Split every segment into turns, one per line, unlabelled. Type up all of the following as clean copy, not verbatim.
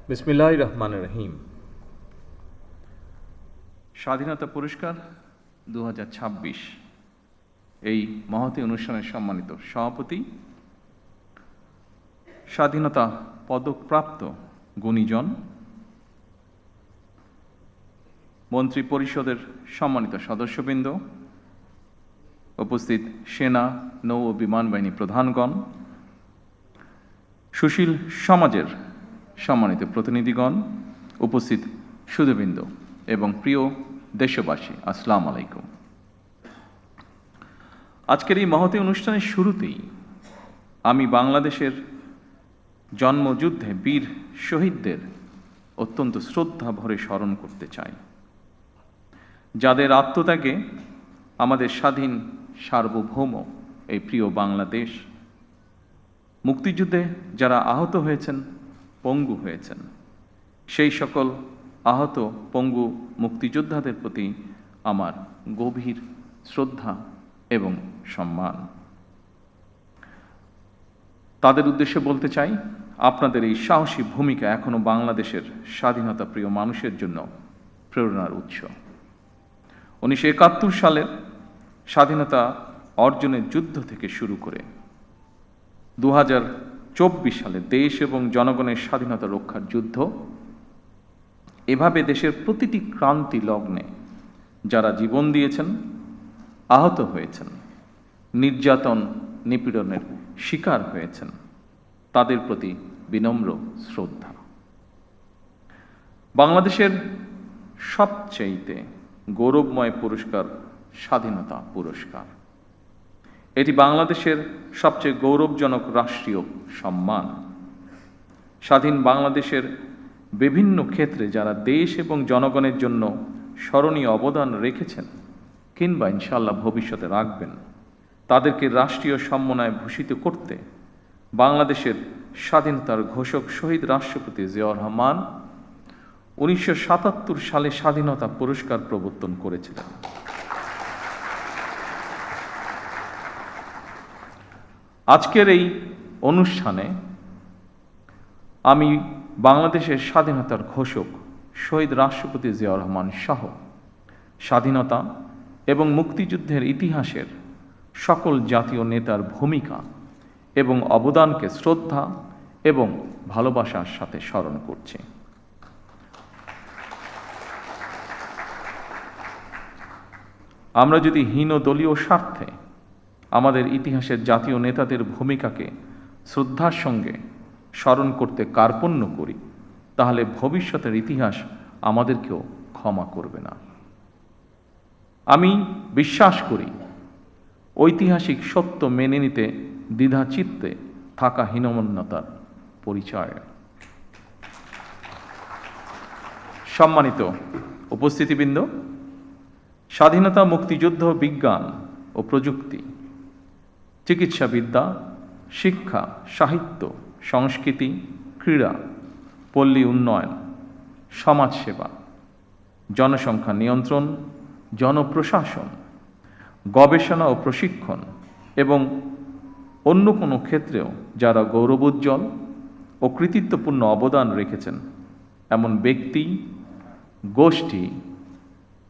বিসমিল্লাহির রহমানির রহিম।
স্বাধীনতা পুরস্কার 2026 এই মহতী অনুষ্ঠানের সম্মানিত সভাপতি, স্বাধীনতা পদকপ্রাপ্ত গুণীজন, মন্ত্রী পরিষদের সম্মানিত সদস্যবৃন্দ, উপস্থিত সেনা, নৌ ও বিমান বাহিনী প্রধানগণ, সুশীল সমাজের সম্মানিত প্রতিনিধিগণ, উপস্থিত সুধীবৃন্দ এবং প্রিয় দেশবাসী, আসসালামু আলাইকুম। আজকের এই মহতী অনুষ্ঠানের শুরুতেই আমি বাংলাদেশের জন্মযুদ্ধে বীর শহীদদের অত্যন্ত শ্রদ্ধা ভরে স্মরণ করতে চাই, যাদের আত্মত্যাগে আমাদের স্বাধীন সার্বভৌম এই প্রিয় বাংলাদেশ, মুক্তিযুদ্ধে যারা আহত হয়েছেন, পঙ্গু হয়েছেন, সেই সকল আহত পঙ্গু মুক্তিযোদ্ধাদের প্রতি আমার গভীর শ্রদ্ধা এবং সম্মান। তাদের উদ্দেশ্যে বলতে চাই, আপনাদের এই সাহসী ভূমিকা এখনো বাংলাদেশের স্বাধীনতা প্রিয় মানুষের জন্য প্রেরণার উৎস। 1971 সালের স্বাধীনতা অর্জনের যুদ্ধ থেকে শুরু করে 2024 সালে দেশ এবং জনগণের স্বাধীনতা রক্ষার যুদ্ধ, এভাবে দেশের প্রতিটি ক্রান্তি লগ্নে যারা জীবন দিয়েছেন, আহত হয়েছেন, নির্যাতন নিপীড়নের শিকার হয়েছেন, তাদের প্রতি বিনম্র শ্রদ্ধা। বাংলাদেশের সবচেয়ে গৌরবময় পুরস্কার স্বাধীনতা পুরস্কার। এটি বাংলাদেশের সবচেয়ে গৌরবজনক রাষ্ট্রীয় সম্মান। স্বাধীন বাংলাদেশের বিভিন্ন ক্ষেত্রে যারা দেশ এবং জনগণের জন্য স্মরণীয় অবদান রেখেছেন কিংবা ইনশাআল্লাহ ভবিষ্যতে রাখবেন, তাদেরকে রাষ্ট্রীয় সম্মাননায় ভূষিত করতে বাংলাদেশের স্বাধীনতার ঘোষক শহীদ রাষ্ট্রপতি জিয়াউর রহমান 1977 সালে স্বাধীনতা পুরস্কার প্রবর্তন করেছিলেন। আজকের এই অনুষ্ঠানে আমি বাংলাদেশের স্বাধীনতার ঘোষক শহীদ রাষ্ট্রপতি জিয়াউর রহমান সহ স্বাধীনতা এবং মুক্তিযুদ্ধের ইতিহাসের সকল জাতীয় নেতার ভূমিকা এবং অবদানকে শ্রদ্ধা এবং ভালোবাসার সাথে স্মরণ করছি। আমরা যদি হীন দলীয় স্বার্থে আমাদের ইতিহাসের জাতীয় নেতাদের ভূমিকাকে শ্রদ্ধার সঙ্গে স্মরণ করতে কার্পণ্য করি, তাহলে ভবিষ্যতের ইতিহাস আমাদেরকেও ক্ষমা করবে না। আমি বিশ্বাস করি, ঐতিহাসিক সত্য মেনে নিতে দ্বিধাচিত্তে থাকা হীনমন্যতার পরিচয়। সম্মানিত উপস্থিতিবৃন্দ, স্বাধীনতা, মুক্তিযুদ্ধ, বিজ্ঞান ও প্রযুক্তি, চিকিৎসাবিদ্যা, শিক্ষা, সাহিত্য, সংস্কৃতি, ক্রীড়া, পল্লী উন্নয়ন, সমাজসেবা, জনসংখ্যা নিয়ন্ত্রণ, জনপ্রশাসন, গবেষণা ও প্রশিক্ষণ এবং অন্য কোনো ক্ষেত্রেও যারা গৌরবোজ্জ্বল ও কৃতিত্বপূর্ণ অবদান রেখেছেন, এমন ব্যক্তি, গোষ্ঠী,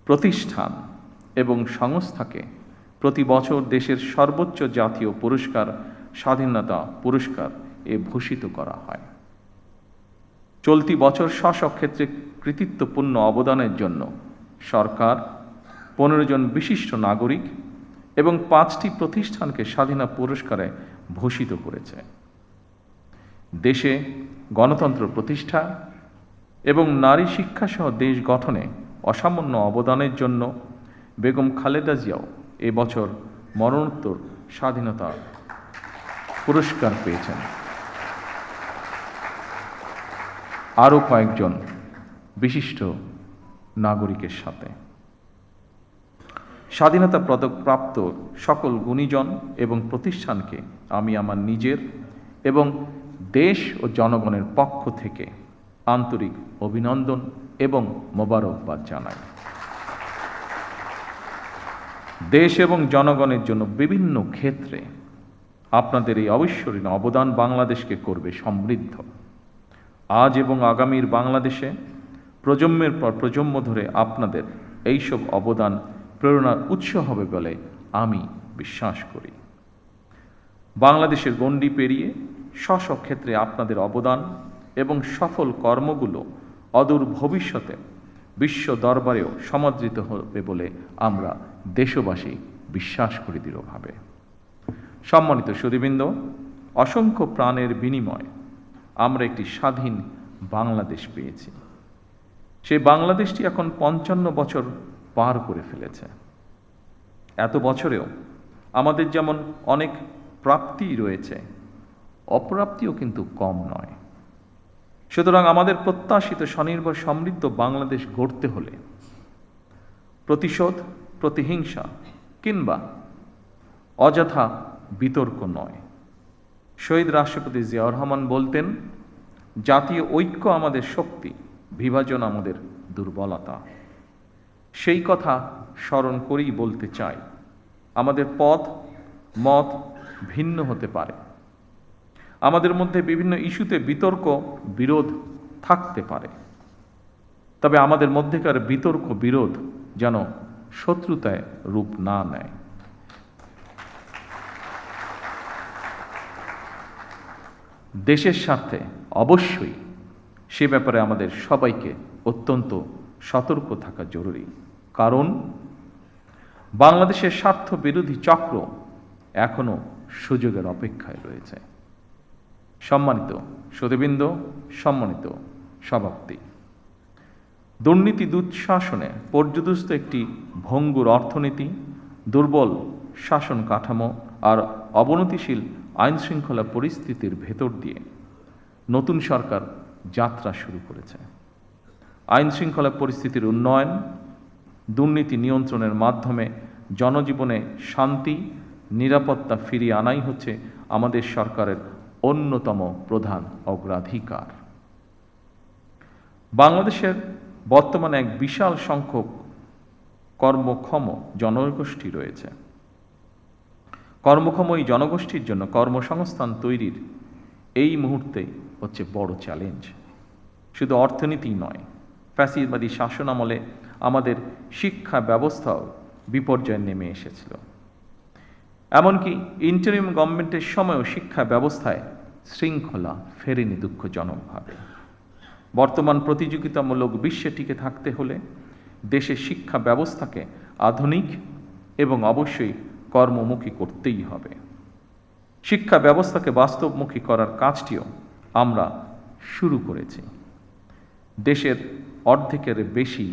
প্রতিষ্ঠান এবং সংস্থাকে প্রতি বছর দেশের সর্বোচ্চ জাতীয় পুরস্কার স্বাধীনতা পুরস্কার ভূষিত করা হয়। চলতি বছর স্ব ক্ষেত্রে কৃতিত্বপূর্ণ অবদানের জন্য সরকার 15 জন বিশিষ্ট নাগরিক এবং 5টি প্রতিষ্ঠানকে স্বাধীনতা পুরস্কারে ভূষিত করেছে। দেশে গণতন্ত্র প্রতিষ্ঠা এবং নারী শিক্ষাসহ দেশ গঠনে অসামান্য অবদানের জন্য বেগম খালেদা জিয়াও এবছর মরণোত্তর স্বাধীনতা পুরস্কার পেয়েছেন। আরও কয়েকজন বিশিষ্ট নাগরিকের সাথে স্বাধীনতা পদকপ্রাপ্ত সকল গুণীজন এবং প্রতিষ্ঠানকে আমি আমার নিজের এবং দেশ ও জনগণের পক্ষ থেকে আন্তরিক অভিনন্দন এবং মোবারকবাদ জানাই। দেশ এবং জনগণের জন্য বিভিন্ন ক্ষেত্রে আপনাদের এই অবিস্মরণীয় অবদান বাংলাদেশকে করবে সমৃদ্ধ। আজ এবং আগামীর বাংলাদেশে প্রজন্মের পর প্রজন্ম ধরে আপনাদের এইসব অবদান প্রেরণার উৎস হবে বলে আমি বিশ্বাস করি। বাংলাদেশের গণ্ডি পেরিয়ে স্ব ক্ষেত্রে আপনাদের অবদান এবং সফল কর্মগুলো অদূর ভবিষ্যতে বিশ্ব দরবারেও সমাদৃত হবে বলে আমরা দেশবাসী বিশ্বাস করি দৃঢ়ভাবে। সম্মানিত সুধীবৃন্দ, অসংখ্য প্রাণের বিনিময়ে আমরা একটি স্বাধীন বাংলাদেশ পেয়েছি। সেই বাংলাদেশটি এখন 55 বছর পার করে ফেলেছে। এত বছরেও আমাদের যেমন অনেক প্রাপ্তি রয়েছে, অপ্রাপ্তিও কিন্তু কম নয়। সুতরাং আমাদের প্রত্যাশিত স্বনির্ভর সমৃদ্ধ বাংলাদেশ গড়তে হলে প্রতিশোধ, প্রতিহিংসা কিংবা অযথা বিতর্ক নয়। শহীদ রাষ্ট্রপতি জিয়াউর রহমান বলতেন, জাতীয় ঐক্য আমাদের শক্তি, বিভাজন আমাদের দুর্বলতা। সেই কথা স্মরণ করেই বলতে চাই, আমাদের পথ মত ভিন্ন হতে পারে, আমাদের মধ্যে বিভিন্ন ইস্যুতে বিতর্ক বিরোধ থাকতে পারে, তবে আমাদের মধ্যেকার বিতর্ক বিরোধ যেন শত্রুতায় রূপ না নেয়। দেশের স্বার্থে অবশ্যই সে ব্যাপারে আমাদের সবাইকে অত্যন্ত সতর্ক থাকা জরুরি, কারণ বাংলাদেশের স্বার্থ বিরোধী চক্র এখনো সুযোগের অপেক্ষায় রয়েছে। সম্মানিত সুধীবৃন্দ, সম্মানিত সভাপতি, দুর্নীতি দুঃশাসনে পর্যদস্ত একটি ভঙ্গুর অর্থনীতি, দুর্বল শাসন কাঠামো আর অবনতিশীল আইনশৃঙ্খলা পরিস্থিতির ভেতর দিয়ে নতুন সরকার যাত্রা শুরু করেছে। আইনশৃঙ্খলা পরিস্থিতির উন্নয়ন, দুর্নীতি নিয়ন্ত্রণের মাধ্যমে জনজীবনে শান্তি, নিরাপত্তা ফিরিয়ে আনাই হচ্ছে আমাদের সরকারের অন্যতম প্রধান অগ্রাধিকার। বাংলাদেশের বর্তমানে এক বিশাল সংখ্যক কর্মক্ষম জনগোষ্ঠী রয়েছে। কর্মক্ষম এই জনগোষ্ঠীর জন্য কর্মসংস্থান তৈরির এই মুহূর্তে হচ্ছে বড় চ্যালেঞ্জ। শুধু অর্থনীতি নয়, ফ্যাসিবাদী শাসনামলে আমাদের শিক্ষা ব্যবস্থাও বিপর্যয়ে নেমে এসেছিল। এমনকি ইন্টারিম গভর্নমেন্টের সময়ও শিক্ষা ব্যবস্থায় শৃঙ্খলা ফেরেনি দুঃখজনকভাবে। বর্তমান প্রতিযোগিতামূলক বিশ্বে টিকে থাকতে হলে দেশের শিক্ষা ব্যবস্থাকে আধুনিক এবং অবশ্যই কর্মমুখী করতেই হবে। শিক্ষা ব্যবস্থাকে বাস্তবমুখী করার কাজটিও আমরা শুরু করেছি। দেশের অর্ধেকের বেশি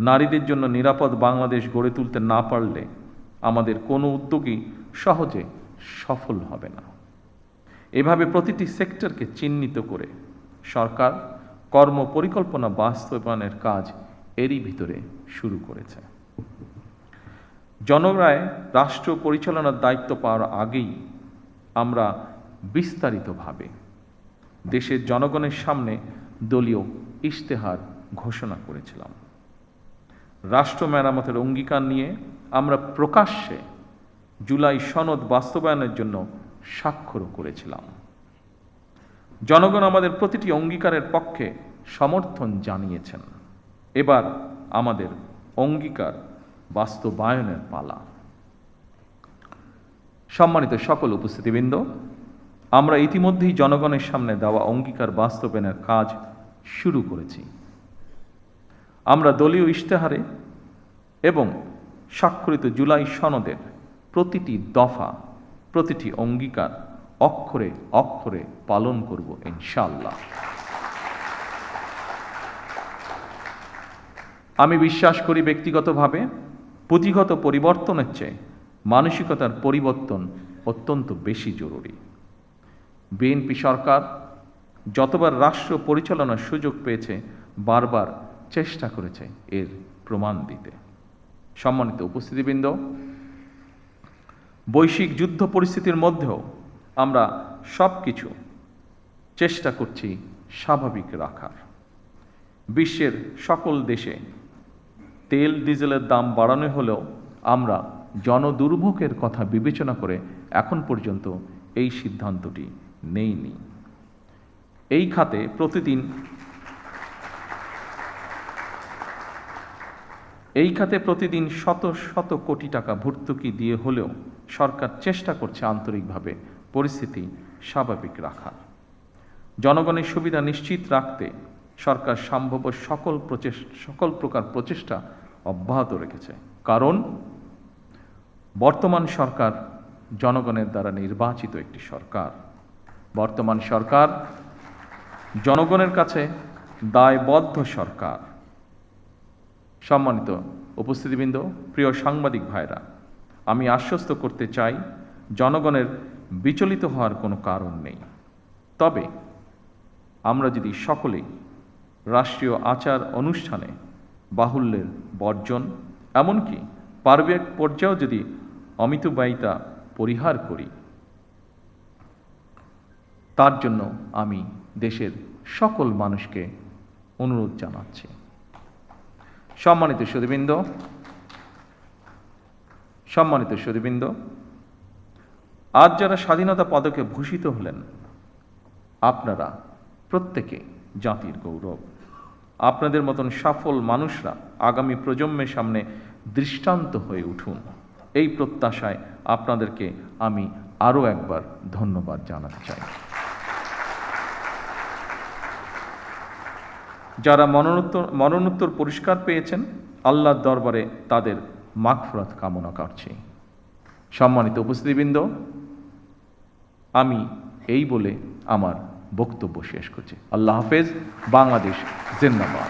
নারীদের জন্য নিরাপদ বাংলাদেশ গড়ে তুলতে না পারলে আমাদের কোনো উদ্যোগই সহজে সফল হবে না। এভাবে প্রতিটি সেক্টরকে চিহ্নিত করে সরকার কর্ম পরিকল্পনা বাস্তবায়নের কাজ এরই ভিতরে শুরু করেছে। জনগণের রাষ্ট্র পরিচালনার দায়িত্ব পাওয়ার আগেই আমরা বিস্তারিতভাবে দেশের জনগণের সামনে দলীয় ইশতেহার ঘোষণা করেছিলাম। রাষ্ট্র মেরামতের অঙ্গীকার নিয়ে আমরা প্রকাশ্যে জুলাই সনদ বাস্তবায়নের জন্য স্বাক্ষরও করেছিলাম। জনগণ আমাদের প্রতিটি অঙ্গীকারের পক্ষে সমর্থন জানিয়েছেন। এবার আমাদের অঙ্গীকার বাস্তবায়নের পালা। সম্মানিত সকল উপস্থিতিবৃন্দ, আমরা ইতিমধ্যেই জনগণের সামনে দেওয়া অঙ্গীকার বাস্তবায়নের কাজ শুরু করেছি। আমরা দলীয় ইশতেহারে এবং স্বাক্ষরিত জুলাই সনদের প্রতিটি দফা, প্রতিটি অঙ্গীকার অক্ষরে অক্ষরে পালন করব ইনশাআল্লাহ। আমি বিশ্বাস করি ব্যক্তিগতভাবে পুঁথিগত পরিবর্তনের চেয়ে মানসিকতার পরিবর্তন অত্যন্ত বেশি জরুরি। বিএনপি সরকার যতবার রাষ্ট্র পরিচালনার সুযোগ পেয়েছে বারবার চেষ্টা করেছে এর প্রমাণ দিতে। সম্মানিত উপস্থিতিবৃন্দ, বৈশ্বিক যুদ্ধ পরিস্থিতির মধ্যেও আমরা সব কিছু চেষ্টা করছি স্বাভাবিক রাখার। বিশ্বের সকল দেশে তেল ডিজেলের দাম বাড়ানো হলেও আমরা জনদুর্ভোগের কথা বিবেচনা করে এখন পর্যন্ত এই সিদ্ধান্তটি নেইনি। এই খাতে প্রতিদিন শত শত কোটি টাকা ভর্তুকি দিয়ে হলেও সরকার চেষ্টা করছে আন্তরিকভাবে পরিস্থিতি স্বাভাবিক রাখার। জনগণের সুবিধা নিশ্চিত রাখতে সরকার সম্ভাব্য সকল প্রকার প্রচেষ্টা অব্যাহত রেখেছে। কারণ বর্তমান সরকার জনগণের দ্বারা নির্বাচিত একটি সরকার। বর্তমান সরকার জনগণের কাছে দায়বদ্ধ সরকার। সম্মানিত উপস্থিতিবৃন্দ, প্রিয় সাংবাদিক ভাইরা, আমি আশ্বস্ত করতে চাই জনগণের বিচলিত হওয়ার কোনো কারণ নেই। তবে আমরা যদি সকলেই রাষ্ট্রীয় আচার অনুষ্ঠানে বাহুল্যের বর্জন, এমনকি পারিবারিক পর্যায়েও যদি অমিতব্যয়িতা পরিহার করি, তার জন্য আমি দেশের সকল মানুষকে অনুরোধ জানাচ্ছি। সম্মানিত সুধীবৃন্দ, আজ যারা স্বাধীনতা পদকে ভূষিত হলেন, আপনারা প্রত্যেকে জাতির গৌরব। আপনাদের মতন সফল মানুষরা আগামী প্রজন্মের সামনে দৃষ্টান্ত হয়ে উঠুন, এই প্রত্যাশায় আপনাদেরকে আমি আরও একবার ধন্যবাদ জানাতে চাই। যারা মরণোত্তর পুরস্কার পেয়েছেন, আল্লাহর দরবারে তাদের মাগফিরাত কামনা করছি। সম্মানিত উপস্থিতিবৃন্দ, আমি এই বলে আমার বক্তব্য শেষ করছি। আল্লাহ হাফেজ। বাংলাদেশ জিন্দাবাদ।